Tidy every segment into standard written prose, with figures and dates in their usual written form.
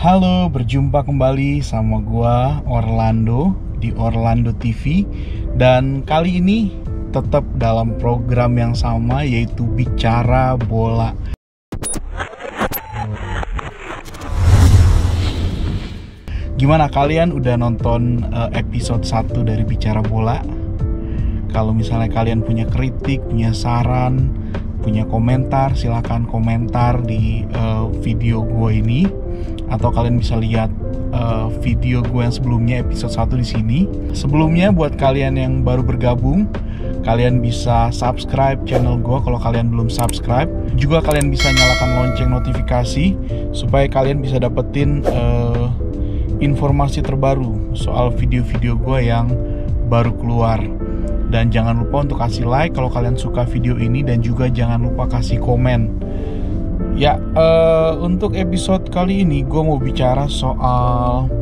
Halo, berjumpa kembali sama gua Orlando di Orlando TV. Dan kali ini tetap dalam program yang sama, yaitu Bicara Bola. Gimana, kalian udah nonton episode 1 dari Bicara Bola? Kalau misalnya kalian punya kritik, punya saran, punya komentar, silakan komentar di video gue ini. Atau kalian bisa lihat video gue yang sebelumnya, episode 1 di sini. Sebelumnya, buat kalian yang baru bergabung, kalian bisa subscribe channel gue kalau kalian belum subscribe. Juga kalian bisa nyalakan lonceng notifikasi supaya kalian bisa dapetin informasi terbaru soal video-video gue yang baru keluar. Dan jangan lupa untuk kasih like kalau kalian suka video ini, dan juga jangan lupa kasih komen. Ya, untuk episode kali ini gue mau bicara soal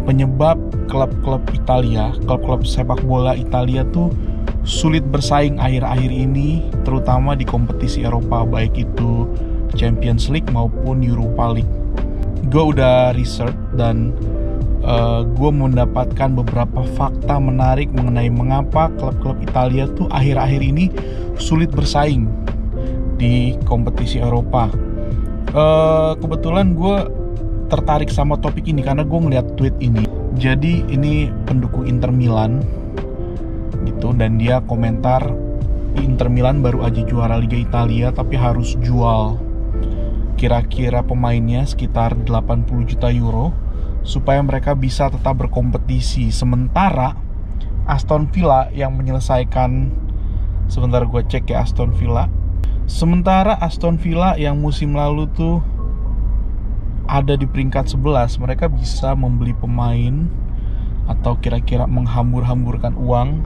penyebab klub-klub Italia, klub-klub sepak bola Italia tuh sulit bersaing akhir-akhir ini, terutama di kompetisi Eropa, baik itu Champions League maupun Europa League. Gue udah research dan gue mendapatkan beberapa fakta menarik mengenai mengapa klub-klub Italia tuh akhir-akhir ini sulit bersaing di kompetisi Eropa. Kebetulan gue tertarik sama topik ini karena gue ngeliat tweet ini. Jadi ini pendukung Inter Milan gitu, dan dia komentar Inter Milan baru aja juara Liga Italia tapi harus jual kira-kira pemainnya sekitar 80 juta euro supaya mereka bisa tetap berkompetisi. Sementara Aston Villa yang menyelesaikan, sebentar gue cek ya, Sementara Aston Villa yang musim lalu tuh ada di peringkat 11, mereka bisa membeli pemain atau kira-kira menghambur-hamburkan uang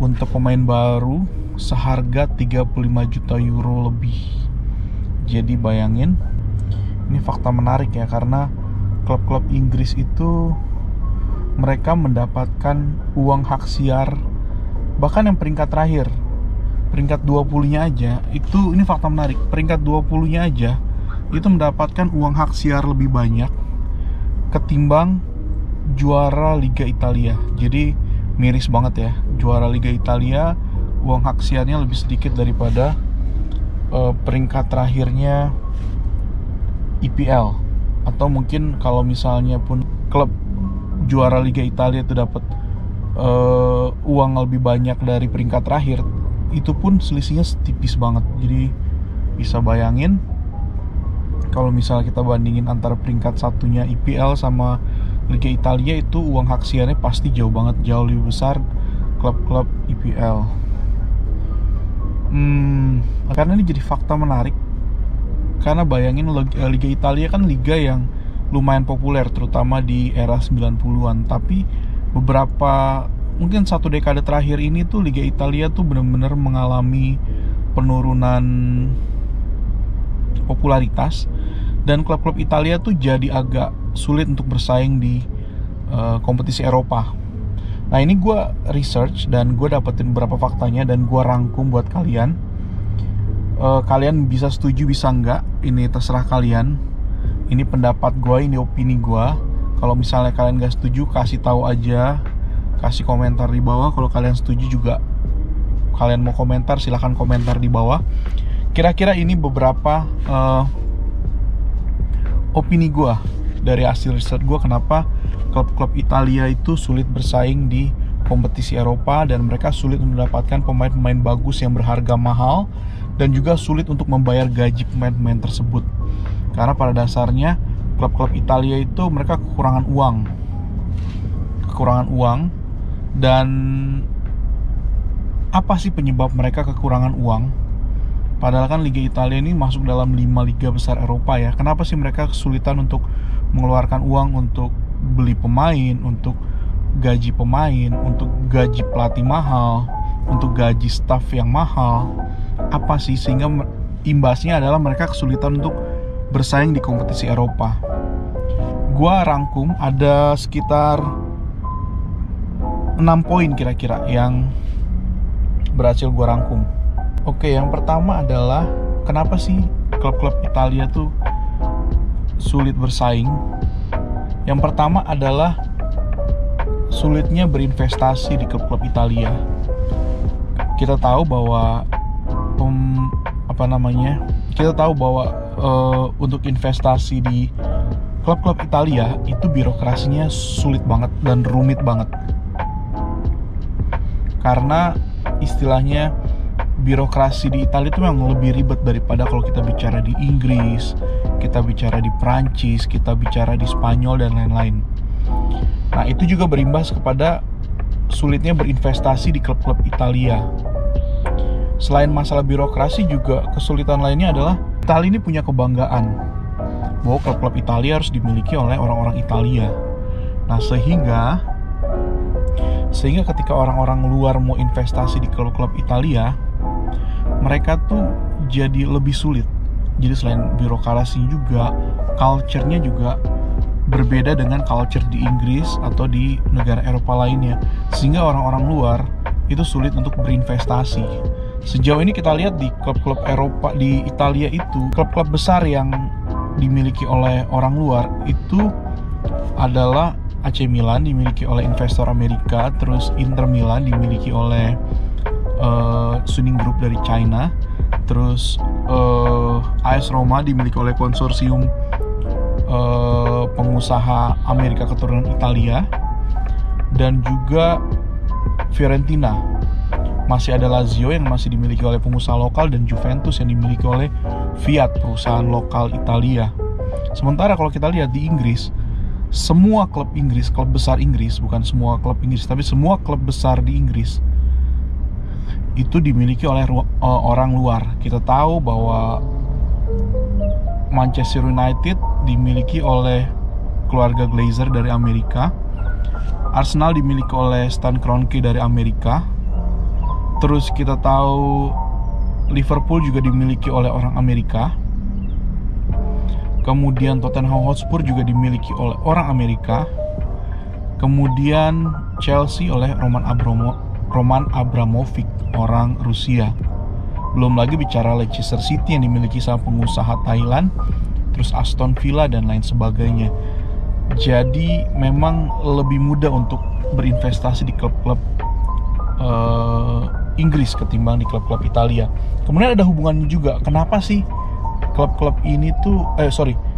untuk pemain baru seharga 35 juta euro lebih. Jadi bayangin, ini fakta menarik ya, karena klub-klub Inggris itu mereka mendapatkan uang hak siar, bahkan yang peringkat terakhir, peringkat 20-nya aja, itu ini fakta menarik, peringkat 20-nya aja itu mendapatkan uang hak siar lebih banyak ketimbang juara Liga Italia. Jadi miris banget ya, juara Liga Italia uang hak siarnya lebih sedikit daripada peringkat terakhirnya IPL. Atau mungkin kalau misalnya pun klub juara Liga Italia itu dapat uang lebih banyak dari peringkat terakhir, itu pun selisihnya tipis banget. Jadi bisa bayangin kalau misalnya kita bandingin antara peringkat satunya IPL sama Liga Italia, itu uang hak siarnya pasti jauh banget, jauh lebih besar klub-klub IPL. Karena ini jadi fakta menarik, karena bayangin Liga Italia kan liga yang lumayan populer terutama di era 90-an, tapi beberapa, mungkin 1 dekade terakhir ini tuh Liga Italia tuh benar-benar mengalami penurunan popularitas, dan klub-klub Italia tuh jadi agak sulit untuk bersaing di kompetisi Eropa. Nah, ini gue research dan gue dapetin beberapa faktanya dan gue rangkum buat kalian. Kalian bisa setuju bisa enggak, ini terserah kalian. Ini pendapat gue, ini opini gue. Kalau misalnya kalian gak setuju, kasih tahu aja, kasih komentar di bawah. Kalau kalian setuju juga, kalian mau komentar, silahkan komentar di bawah. Kira-kira ini beberapa opini gue dari hasil riset gue, kenapa klub-klub Italia itu sulit bersaing di kompetisi Eropa, dan mereka sulit mendapatkan pemain-pemain bagus yang berharga mahal, dan juga sulit untuk membayar gaji pemain-pemain tersebut. Karena pada dasarnya klub-klub Italia itu mereka kekurangan uang. Dan apa sih penyebab mereka kekurangan uang? Padahal kan Liga Italia ini masuk dalam 5 liga besar Eropa ya. Kenapa sih mereka kesulitan untuk mengeluarkan uang untuk beli pemain, untuk gaji pemain, untuk gaji pelatih mahal, untuk gaji staff yang mahal? Apa sih sehingga imbasnya adalah mereka kesulitan untuk bersaing di kompetisi Eropa? Gua rangkum ada sekitar 6 poin kira-kira yang berhasil gue rangkum. Oke, yang pertama adalah kenapa sih klub-klub Italia tuh sulit bersaing. Yang pertama adalah sulitnya berinvestasi di klub-klub Italia. Kita tahu bahwa untuk investasi di klub-klub Italia itu birokrasinya sulit banget dan rumit banget. Karena istilahnya birokrasi di Italia itu memang lebih ribet daripada kalau kita bicara di Inggris, kita bicara di Prancis, kita bicara di Spanyol dan lain-lain. Nah, itu juga berimbas kepada sulitnya berinvestasi di klub-klub Italia. Selain masalah birokrasi, juga kesulitan lainnya adalah Italia ini punya kebanggaan bahwa klub-klub Italia harus dimiliki oleh orang-orang Italia. Nah, sehingga ketika orang-orang luar mau investasi di klub-klub Italia, mereka tuh jadi lebih sulit. Jadi selain birokrasi juga, culture-nya juga berbeda dengan culture di Inggris atau di negara Eropa lainnya, sehingga orang-orang luar itu sulit untuk berinvestasi. Sejauh ini kita lihat di klub-klub Eropa di Italia itu, klub-klub besar yang dimiliki oleh orang luar itu adalah AC Milan dimiliki oleh investor Amerika, terus Inter Milan dimiliki oleh Suning Group dari China, terus AS Roma dimiliki oleh konsorsium pengusaha Amerika keturunan Italia, dan juga Fiorentina. Masih ada Lazio yang masih dimiliki oleh pengusaha lokal, dan Juventus yang dimiliki oleh Fiat, perusahaan lokal Italia. Sementara kalau kita lihat di Inggris, semua klub Inggris, klub besar Inggris, bukan semua klub Inggris, tapi semua klub besar di Inggris itu dimiliki oleh orang luar. Kita tahu bahwa Manchester United dimiliki oleh keluarga Glazer dari Amerika, Arsenal dimiliki oleh Stan Kroenke dari Amerika, terus kita tahu Liverpool juga dimiliki oleh orang Amerika, kemudian Tottenham Hotspur juga dimiliki oleh orang Amerika, kemudian Chelsea oleh Roman Abramovich, orang Rusia. Belum lagi bicara Leicester City yang dimiliki sama pengusaha Thailand, terus Aston Villa dan lain sebagainya. Jadi memang lebih mudah untuk berinvestasi di klub-klub Inggris ketimbang di klub-klub Italia. Kemudian ada hubungannya juga, kenapa sih klub-klub ini tuh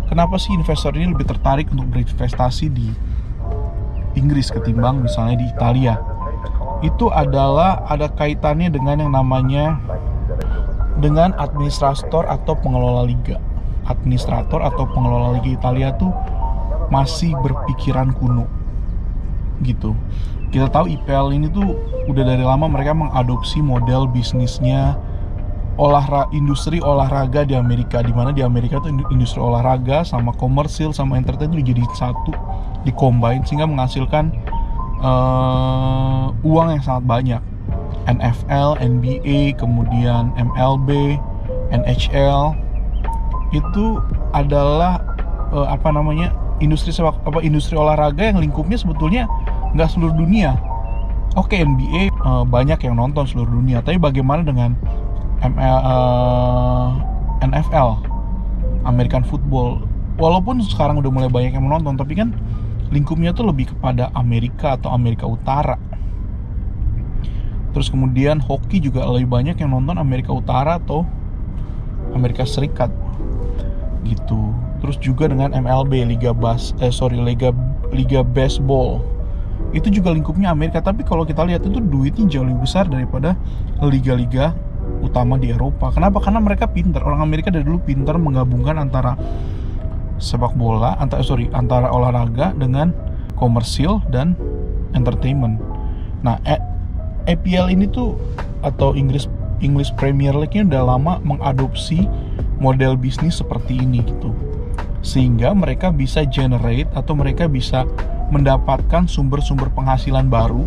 kenapa sih investor ini lebih tertarik untuk berinvestasi di Inggris ketimbang misalnya di Italia? Itu adalah ada kaitannya dengan yang namanya dengan administrator atau pengelola liga. Administrator atau pengelola liga Italia tuh masih berpikiran kuno gitu. Kita tahu IPL ini tuh udah dari lama mereka mengadopsi model bisnisnya industri olahraga di Amerika, di mana di Amerika tuh industri olahraga sama komersil sama entertain itu jadi satu, di-combine sehingga menghasilkan uang yang sangat banyak. NFL, NBA, kemudian MLB, NHL itu adalah industri olahraga yang lingkupnya sebetulnya nggak seluruh dunia. Oke, NBA banyak yang nonton seluruh dunia, tapi bagaimana dengan NFL, American Football? Walaupun sekarang udah mulai banyak yang menonton, tapi kan lingkupnya tuh lebih kepada Amerika atau Amerika Utara. Terus kemudian hoki juga lebih banyak yang nonton Amerika Utara atau Amerika Serikat gitu. Terus juga dengan MLB, Liga Baseball, itu juga lingkupnya Amerika. Tapi kalau kita lihat itu duitnya jauh lebih besar daripada liga-liga utama di Eropa. Kenapa? Karena mereka pintar. Orang Amerika dari dulu pintar menggabungkan antara sepak bola, antara olahraga dengan komersil dan entertainment. Nah, EPL ini tuh atau English Premier League ini udah lama mengadopsi model bisnis seperti ini gitu. Sehingga mereka bisa generate atau mereka bisa mendapatkan sumber-sumber penghasilan baru,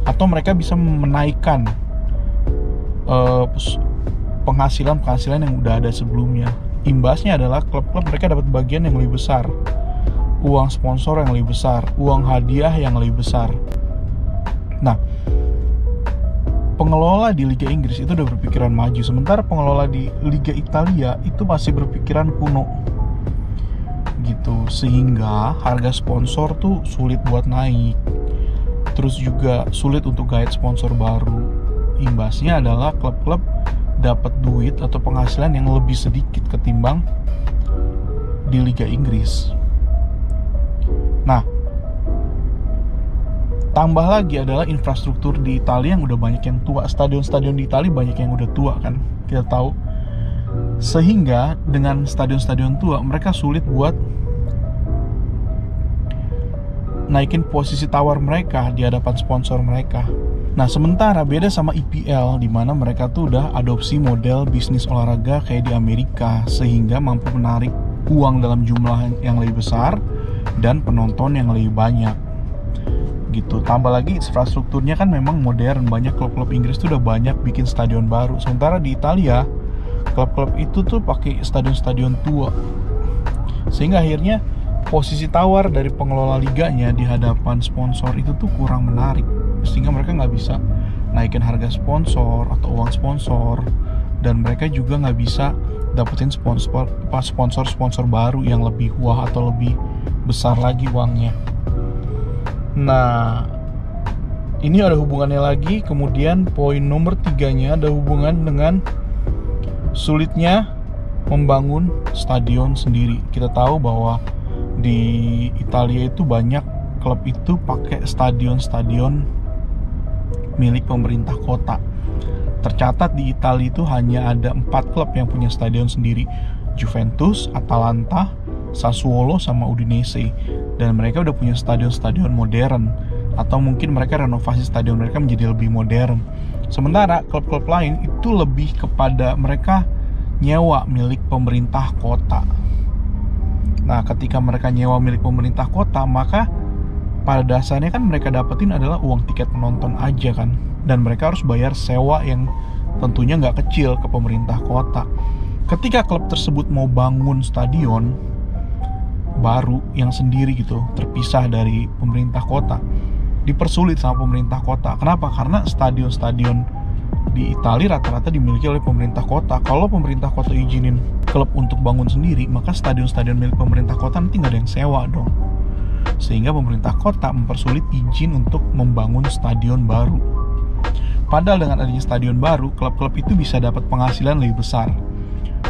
atau mereka bisa menaikkan penghasilan yang udah ada sebelumnya. Imbasnya adalah klub-klub mereka dapat bagian yang lebih besar, uang sponsor yang lebih besar, uang hadiah yang lebih besar. Nah, pengelola di Liga Inggris itu udah berpikiran maju, sementara pengelola di Liga Italia itu masih berpikiran kuno gitu, sehingga harga sponsor tuh sulit buat naik, terus juga sulit untuk guide sponsor baru. Imbasnya adalah klub-klub dapat duit atau penghasilan yang lebih sedikit ketimbang di Liga Inggris. Nah, tambah lagi adalah infrastruktur di Italia yang udah banyak yang tua. Stadion-stadion di Italia banyak yang udah tua kan, kita tahu. Sehingga dengan stadion-stadion tua, mereka sulit buat naikin posisi tawar mereka di hadapan sponsor mereka. Nah, sementara beda sama IPL, di mana mereka tuh udah adopsi model bisnis olahraga kayak di Amerika, sehingga mampu menarik uang dalam jumlah yang lebih besar dan penonton yang lebih banyak. Gitu. Tambah lagi infrastrukturnya kan memang modern, banyak klub-klub Inggris tuh udah banyak bikin stadion baru. Sementara di Italia, klub-klub itu tuh pakai stadion-stadion tua, sehingga akhirnya posisi tawar dari pengelola liganya di hadapan sponsor itu tuh kurang menarik, sehingga mereka nggak bisa naikin harga sponsor atau uang sponsor, dan mereka juga nggak bisa dapetin sponsor baru yang lebih wah atau lebih besar lagi uangnya. Nah, ini ada hubungannya lagi. Kemudian poin nomor 3-nya ada hubungan dengan sulitnya membangun stadion sendiri. Kita tahu bahwa di Italia itu banyak klub itu pakai stadion-stadion milik pemerintah kota. Tercatat di Italia itu hanya ada 4 klub yang punya stadion sendiri: Juventus, Atalanta, Sassuolo, sama Udinese. Dan mereka udah punya stadion-stadion modern, atau mungkin mereka renovasi stadion mereka menjadi lebih modern. Sementara klub-klub lain itu lebih kepada mereka nyewa milik pemerintah kota. Nah, ketika mereka nyewa milik pemerintah kota, maka pada dasarnya kan mereka dapetin adalah uang tiket penonton aja kan, dan mereka harus bayar sewa yang tentunya nggak kecil ke pemerintah kota. Ketika klub tersebut mau bangun stadion baru yang sendiri gitu, terpisah dari pemerintah kota, dipersulit sama pemerintah kota. Kenapa? Karena stadion-stadion di Italia rata-rata dimiliki oleh pemerintah kota. Kalau pemerintah kota izinin klub untuk bangun sendiri, maka stadion-stadion milik pemerintah kota nanti nggak ada yang sewa dong. Sehingga pemerintah kota mempersulit izin untuk membangun stadion baru. Padahal dengan adanya stadion baru, klub-klub itu bisa dapat penghasilan lebih besar.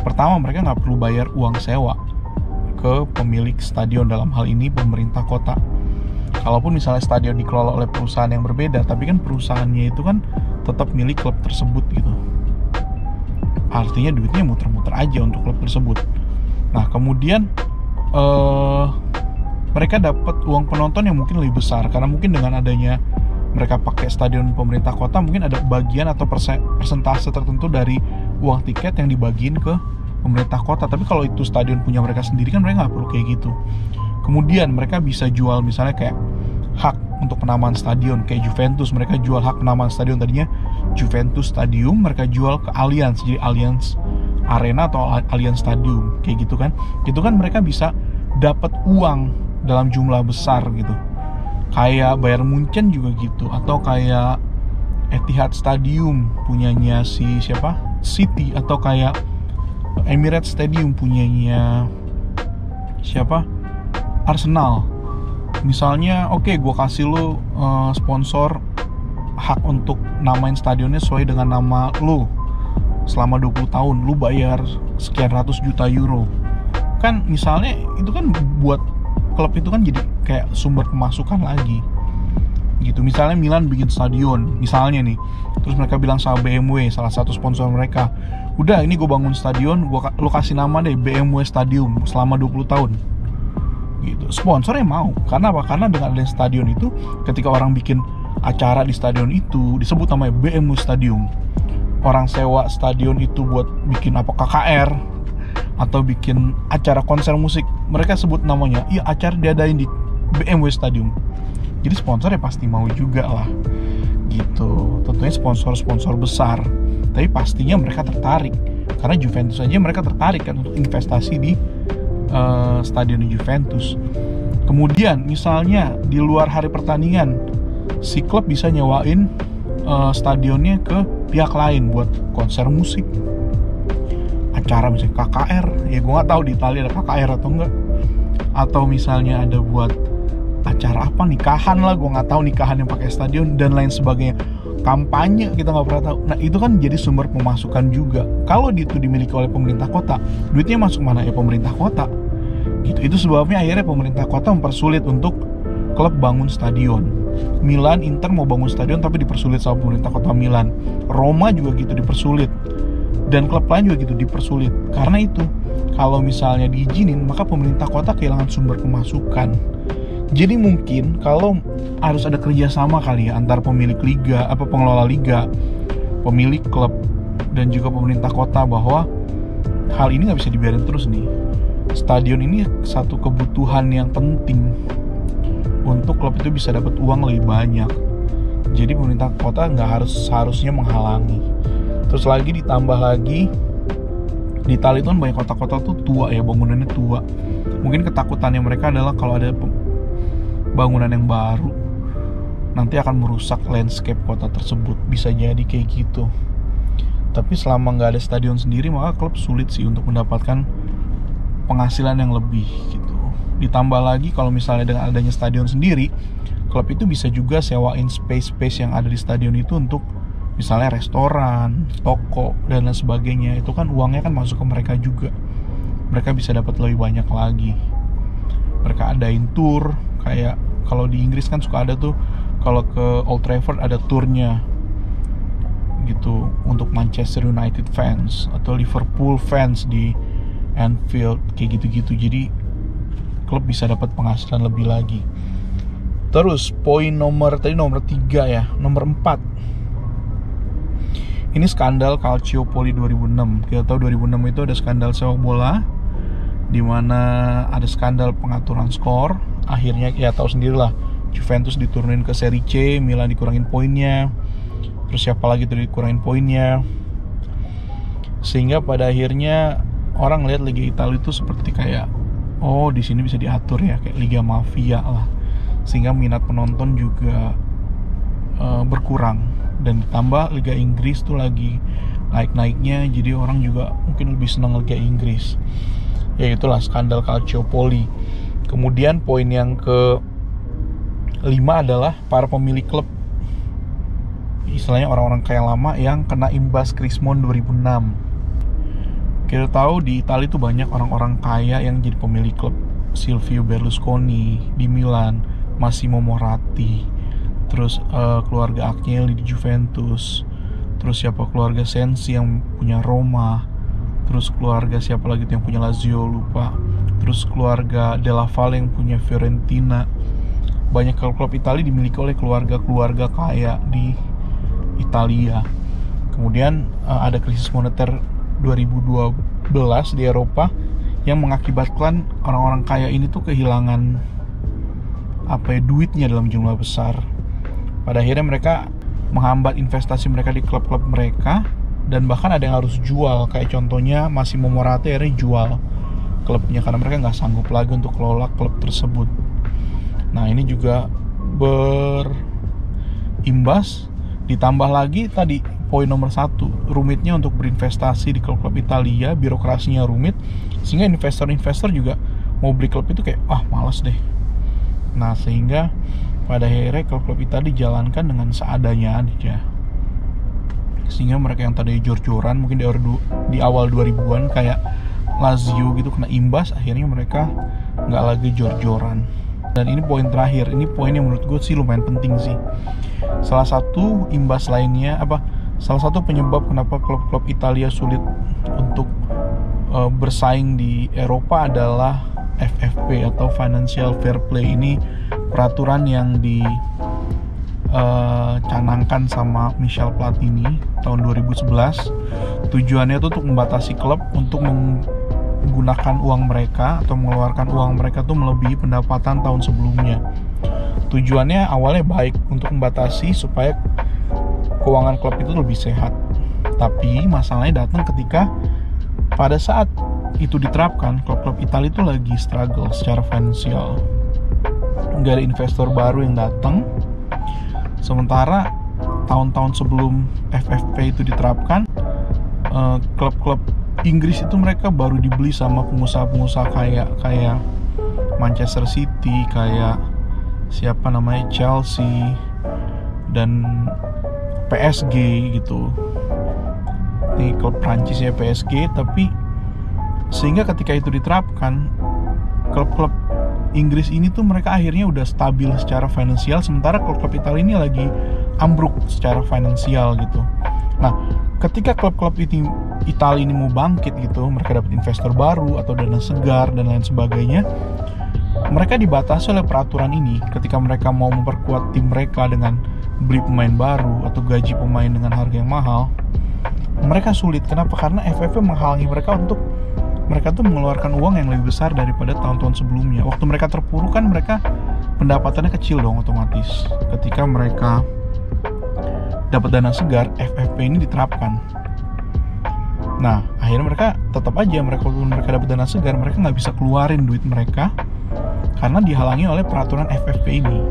Pertama, mereka nggak perlu bayar uang sewa ke pemilik stadion, dalam hal ini pemerintah kota. Kalaupun misalnya stadion dikelola oleh perusahaan yang berbeda, tapi kan perusahaannya itu kan tetap milik klub tersebut gitu. Artinya duitnya muter-muter aja untuk klub tersebut. Nah, kemudian mereka dapat uang penonton yang mungkin lebih besar, karena mungkin dengan adanya mereka pakai stadion pemerintah kota, mungkin ada bagian atau persentase tertentu dari uang tiket yang dibagiin ke pemerintah kota. Tapi kalau itu stadion punya mereka sendiri kan mereka nggak perlu kayak gitu. Kemudian mereka bisa jual misalnya kayak hak untuk penamaan stadion. Kayak Juventus, mereka jual hak penamaan stadion, tadinya Juventus Stadium, mereka jual ke Allianz, jadi Allianz Arena atau Allianz Stadium, kayak gitu kan. Itu kan mereka bisa dapat uang dalam jumlah besar gitu. Kayak Bayern Munchen juga gitu, atau kayak Etihad Stadium punyanya si siapa? City, atau kayak Emirates Stadium punyanya siapa? Arsenal. Misalnya, oke, gue kasih lo sponsor hak untuk namain stadionnya sesuai dengan nama lo selama 20 tahun, lo bayar sekian ratus juta euro. Kan misalnya itu kan buat klub itu kan jadi kayak sumber pemasukan lagi gitu. Misalnya Milan bikin stadion misalnya nih, terus mereka bilang sama BMW, salah satu sponsor mereka, udah ini gue bangun stadion, lo kasih nama deh BMW Stadium selama 20 tahun gitu. Sponsornya mau, karena apa? Karena dengan adanya stadion itu, ketika orang bikin acara di stadion itu disebut namanya BMW Stadium. Orang sewa stadion itu buat bikin apa, KKR atau bikin acara konser musik, mereka sebut namanya, iya acara diadain di BMW Stadium. Jadi sponsornya pasti mau juga lah gitu. Tentunya sponsor-sponsor besar, tapi pastinya mereka tertarik, karena Juventus aja mereka tertarik kan untuk investasi di stadion Juventus. Kemudian misalnya di luar hari pertandingan, si klub bisa nyewain stadionnya ke pihak lain buat konser musik, acara misalnya KKR. Ya gue nggak tahu di Italia ada KKR atau enggak, atau misalnya ada buat acara apa, nikahan lah, gue nggak tahu, nikahan yang pakai stadion dan lain sebagainya, kampanye kita nggak pernah tahu. Nah itu kan jadi sumber pemasukan juga. Kalau itu dimiliki oleh pemerintah kota, duitnya masuk mana ya? Pemerintah kota gitu. Itu sebabnya akhirnya pemerintah kota mempersulit untuk klub bangun stadion. Milan, Inter mau bangun stadion tapi dipersulit sama pemerintah kota Milan. Roma juga gitu dipersulit, dan klub lain juga gitu dipersulit. Karena itu kalau misalnya diizinin, maka pemerintah kota kehilangan sumber pemasukan. Jadi mungkin kalau harus ada kerjasama kali ya antar pemilik liga, pengelola liga, pemilik klub, dan juga pemerintah kota, bahwa hal ini nggak bisa dibiarin terus nih. Stadion ini satu kebutuhan yang penting untuk klub itu bisa dapat uang lebih banyak. Jadi pemerintah kota nggak seharusnya menghalangi. Terus lagi ditambah lagi, di Italia itu kan banyak kota-kota tuh tua ya, bangunannya tua. Mungkin ketakutannya mereka adalah kalau ada bangunan yang baru nanti akan merusak landscape kota tersebut. Bisa jadi kayak gitu. Tapi selama nggak ada stadion sendiri, maka klub sulit sih untuk mendapatkan penghasilan yang lebih gitu. Ditambah lagi kalau misalnya dengan adanya stadion sendiri, klub itu bisa juga sewain space yang ada di stadion itu untuk misalnya restoran, toko, dan lain sebagainya. Itu kan uangnya kan masuk ke mereka juga. Mereka bisa dapat lebih banyak lagi. Mereka adain tour, kayak kalau di Inggris kan suka ada tuh, kalau ke Old Trafford ada turnya gitu untuk Manchester United fans atau Liverpool fans di Anfield, kayak gitu-gitu. Jadi klub bisa dapat penghasilan lebih lagi. Terus poin nomor 3 ya, nomor 4. Ini skandal Calciopoli 2006. Kita tahu 2006 itu ada skandal sepak bola, di mana ada skandal pengaturan skor. Akhirnya ya tahu sendirilah, Juventus diturunin ke Serie C, Milan dikurangin poinnya, terus siapa lagi tuh dikurangin poinnya, sehingga pada akhirnya orang lihat Liga Italia itu seperti kayak, oh di sini bisa diatur ya, kayak Liga Mafia lah, sehingga minat penonton juga berkurang. Dan ditambah Liga Inggris tuh lagi naik-naiknya, jadi orang juga mungkin lebih senang Liga Inggris. Ya itulah skandal Calciopoli. Kemudian poin yang ke-5 adalah para pemilik klub, istilahnya orang-orang kaya lama yang kena imbas Krismon 2006. Kita tahu di Italia itu banyak orang-orang kaya yang jadi pemilik klub. Silvio Berlusconi di Milan, Massimo Moratti, terus keluarga Agnelli di Juventus, terus siapa keluarga Sensi yang punya Roma, terus keluarga siapa lagi yang punya Lazio, lupa, terus keluarga Della Valle yang punya Fiorentina. Banyak klub-klub Italia dimiliki oleh keluarga-keluarga kaya di Italia. Kemudian ada krisis moneter 2012 di Eropa yang mengakibatkan orang-orang kaya ini tuh kehilangan duitnya dalam jumlah besar. Pada akhirnya mereka menghambat investasi mereka di klub-klub mereka, dan bahkan ada yang harus jual. Kayak contohnya Massimo Moratti akhirnya jual klubnya karena mereka nggak sanggup lagi untuk kelola klub tersebut. Nah ini juga berimbas. Ditambah lagi tadi poin nomor 1, rumitnya untuk berinvestasi di klub-klub Italia, birokrasinya rumit, sehingga investor-investor juga mau beli klub itu kayak malas deh. Nah sehingga pada akhirnya klub-klub Italia dijalankan dengan seadanya aja, sehingga mereka yang tadi jor-joran mungkin di awal 2000-an kayak Lazio gitu kena imbas, akhirnya mereka nggak lagi jor-joran. Dan ini poin terakhir, ini poin yang menurut gue sih lumayan penting sih. Salah satu imbas lainnya salah satu penyebab kenapa klub-klub Italia sulit untuk bersaing di Eropa adalah FFP atau Financial Fair Play. Ini peraturan yang dicanangkan sama Michel Platini tahun 2011. Tujuannya itu untuk membatasi klub untuk menggunakan uang mereka atau mengeluarkan uang mereka tuh melebihi pendapatan tahun sebelumnya. Tujuannya awalnya baik untuk membatasi supaya keuangan klub itu lebih sehat. Tapi masalahnya datang ketika pada saat itu diterapkan, klub-klub Italia itu lagi struggle secara finansial. Nggak ada investor baru yang datang. Sementara tahun-tahun sebelum FFP itu diterapkan, klub-klub Inggris itu mereka baru dibeli sama pengusaha-pengusaha kayak Manchester City, kayak siapa namanya, Chelsea dan PSG gitu. Ini klub Prancis ya, PSG. Tapi sehingga ketika itu diterapkan, klub-klub Inggris ini tuh mereka akhirnya udah stabil secara finansial, sementara klub-klub Italia ini lagi ambruk secara finansial gitu. Nah, ketika klub-klub Italia ini mau bangkit gitu, mereka dapat investor baru atau dana segar dan lain sebagainya, mereka dibatasi oleh peraturan ini. Ketika mereka mau memperkuat tim mereka dengan beli pemain baru atau gaji pemain dengan harga yang mahal, mereka sulit. Kenapa? Karena FFP menghalangi mereka untuk mereka tuh mengeluarkan uang yang lebih besar daripada tahun-tahun sebelumnya. Waktu mereka terpuruk kan mereka pendapatannya kecil dong otomatis. Ketika mereka dapat dana segar, FFP ini diterapkan. Nah, akhirnya mereka tetap aja, mereka dapat dana segar, mereka nggak bisa keluarin duit mereka karena dihalangi oleh peraturan FFP ini.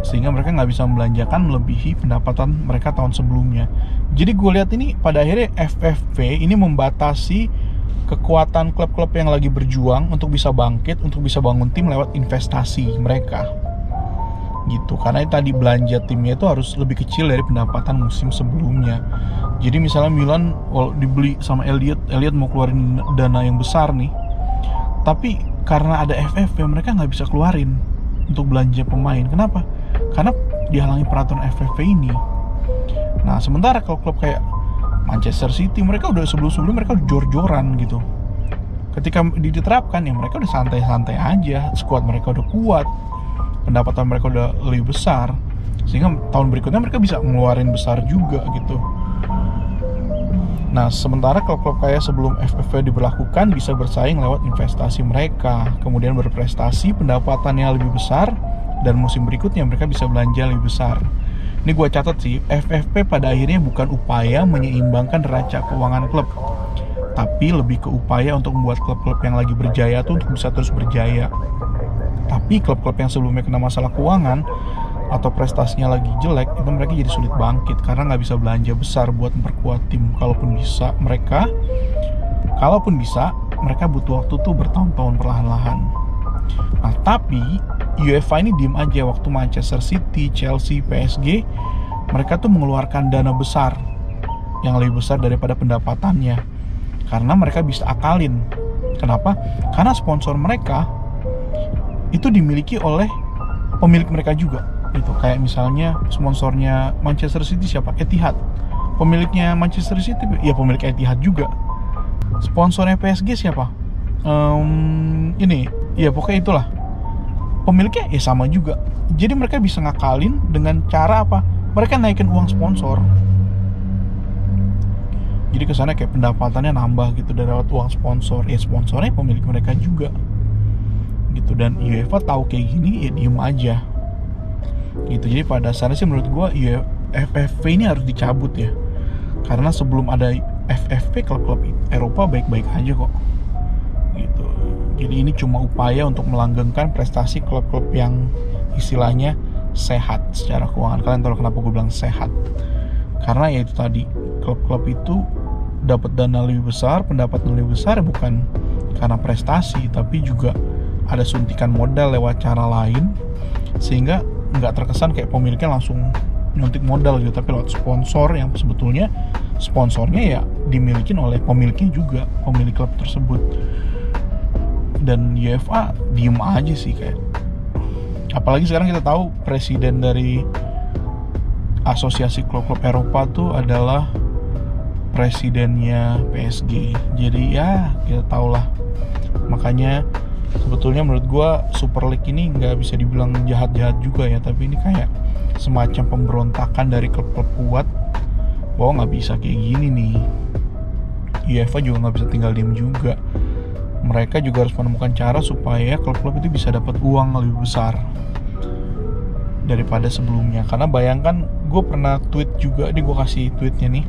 Sehingga mereka nggak bisa membelanjakan melebihi pendapatan mereka tahun sebelumnya. Jadi gue lihat ini pada akhirnya FFP ini membatasi kekuatan klub-klub yang lagi berjuang untuk bisa bangkit, untuk bisa bangun tim lewat investasi mereka gitu. Karena tadi belanja timnya itu harus lebih kecil dari pendapatan musim sebelumnya. Jadi misalnya Milan dibeli sama Elliot mau keluarin dana yang besar nih, tapi karena ada FFP mereka nggak bisa keluarin untuk belanja pemain. Kenapa? Karena dihalangi peraturan FFP ini. Nah, sementara klub-klub kayak Manchester City, mereka udah sebelum-sebelum mereka udah jor-joran gitu. Ketika diterapkan ya mereka udah santai-santai aja, skuad mereka udah kuat, pendapatan mereka udah lebih besar, sehingga tahun berikutnya mereka bisa ngeluarin besar juga gitu. Nah, sementara klub-klub kayak sebelum FFP diberlakukan bisa bersaing lewat investasi mereka, kemudian berprestasi, pendapatannya lebih besar, dan musim berikutnya mereka bisa belanja lebih besar. Ini gue catat sih, FFP pada akhirnya bukan upaya menyeimbangkan neraca keuangan klub, tapi lebih ke upaya untuk membuat klub-klub yang lagi berjaya tuh untuk bisa terus berjaya. Tapi klub-klub yang sebelumnya kena masalah keuangan atau prestasinya lagi jelek, itu mereka jadi sulit bangkit karena nggak bisa belanja besar buat memperkuat tim. Kalaupun bisa mereka butuh waktu tuh bertahun-tahun perlahan-lahan. Nah, tapi UEFA ini diem aja waktu Manchester City, Chelsea, PSG mereka tuh mengeluarkan dana besar yang lebih besar daripada pendapatannya karena mereka bisa akalin. Kenapa? Karena sponsor mereka itu dimiliki oleh pemilik mereka juga gitu. Kayak misalnya sponsornya Manchester City siapa? Etihad. Pemiliknya Manchester City ya pemilik Etihad juga. Sponsornya PSG siapa? Pokoknya itulah. Pemiliknya ya sama juga. Jadi mereka bisa ngakalin dengan cara apa? Mereka naikin uang sponsor. Jadi kesannya kayak pendapatannya nambah gitu dari lewat uang sponsor. Ya sponsornya pemilik mereka juga gitu. Dan UEFA tahu kayak gini ya diem aja gitu. Jadi pada dasarnya sih menurut gue FFP ini harus dicabut ya. Karena sebelum ada FFP klub-klub Eropa baik-baik aja kok gitu. Jadi ini cuma upaya untuk melanggengkan prestasi klub-klub yang istilahnya sehat secara keuangan. Kalian tahu kenapa gue bilang sehat? Karena ya itu tadi, klub-klub itu dapat dana lebih besar, pendapatan lebih besar bukan karena prestasi, tapi juga ada suntikan modal lewat cara lain, sehingga nggak terkesan kayak pemiliknya langsung nyuntik modal gitu, tapi lewat sponsor yang sebetulnya sponsornya ya dimiliki oleh pemiliknya juga, pemilik klub tersebut. Dan UEFA diem aja sih kayak. Apalagi sekarang kita tahu presiden dari asosiasi klub-klub Eropa tuh adalah presidennya PSG. Jadi ya kita tahu lah. Makanya sebetulnya menurut gue Super League ini nggak bisa dibilang jahat-jahat juga ya, tapi ini kayak semacam pemberontakan dari klub-klub kuat bahwa nggak bisa kayak gini nih. UEFA juga nggak bisa tinggal diem juga. Mereka juga harus menemukan cara supaya klub-klub itu bisa dapat uang lebih besar daripada sebelumnya. Karena bayangkan, gue pernah tweet juga, gue kasih tweetnya nih,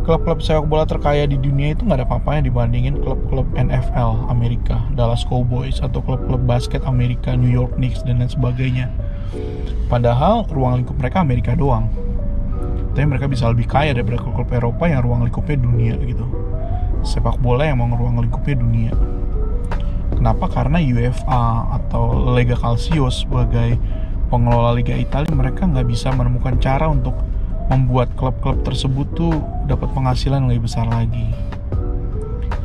klub-klub sepak bola terkaya di dunia itu nggak ada apa-apanya dibandingin klub-klub NFL Amerika, Dallas Cowboys, atau klub-klub basket Amerika, New York Knicks, dan lain sebagainya. Padahal ruang lingkup mereka Amerika doang, tapi mereka bisa lebih kaya daripada klub-klub Eropa yang ruang lingkupnya dunia gitu. Sepak bola yang mau ruang lingkupnya dunia. Kenapa? Karena UEFA atau Lega Calcio sebagai pengelola Liga Italia, mereka nggak bisa menemukan cara untuk membuat klub-klub tersebut tuh dapat penghasilan lebih besar lagi.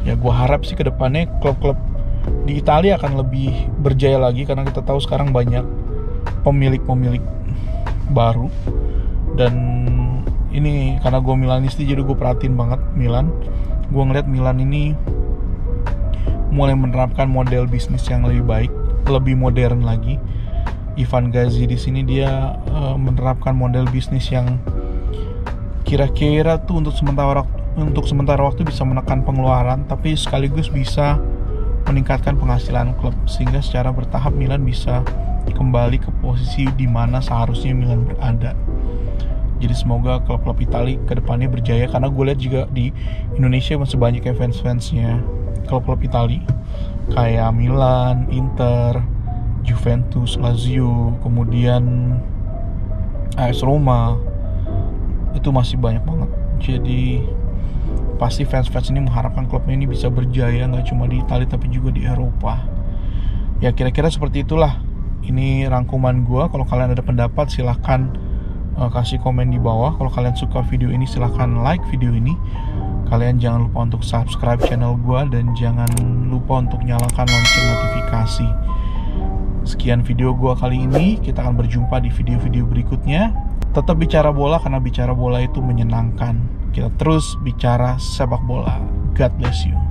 Ya gue harap sih kedepannya klub-klub di Italia akan lebih berjaya lagi, karena kita tahu sekarang banyak pemilik-pemilik baru. Dan ini karena gue Milanisti, jadi gue perhatiin banget Milan. Gue ngeliat Milan ini mulai menerapkan model bisnis yang lebih baik, lebih modern lagi. Ivan Gazzi di sini dia menerapkan model bisnis yang kira-kira tuh untuk sementara waktu bisa menekan pengeluaran, tapi sekaligus bisa meningkatkan penghasilan klub, sehingga secara bertahap Milan bisa kembali ke posisi di mana seharusnya Milan berada. Jadi semoga klub-klub Italia kedepannya berjaya, karena gue lihat juga di Indonesia masih banyak fans-fansnya klub-klub Italia kayak Milan, Inter, Juventus, Lazio, kemudian AS Roma, itu masih banyak banget. Jadi pasti fans-fans ini mengharapkan klubnya ini bisa berjaya, nggak cuma di Italia tapi juga di Eropa. Ya kira-kira seperti itulah. Ini rangkuman gue. Kalau kalian ada pendapat silahkan kasih komen di bawah. Kalau kalian suka video ini silahkan like video ini. Kalian jangan lupa untuk subscribe channel gue, dan jangan lupa untuk nyalakan lonceng notifikasi. Sekian video gue kali ini. Kita akan berjumpa di video-video berikutnya. Tetap bicara bola, karena bicara bola itu menyenangkan. Kita terus bicara sepak bola. God bless you.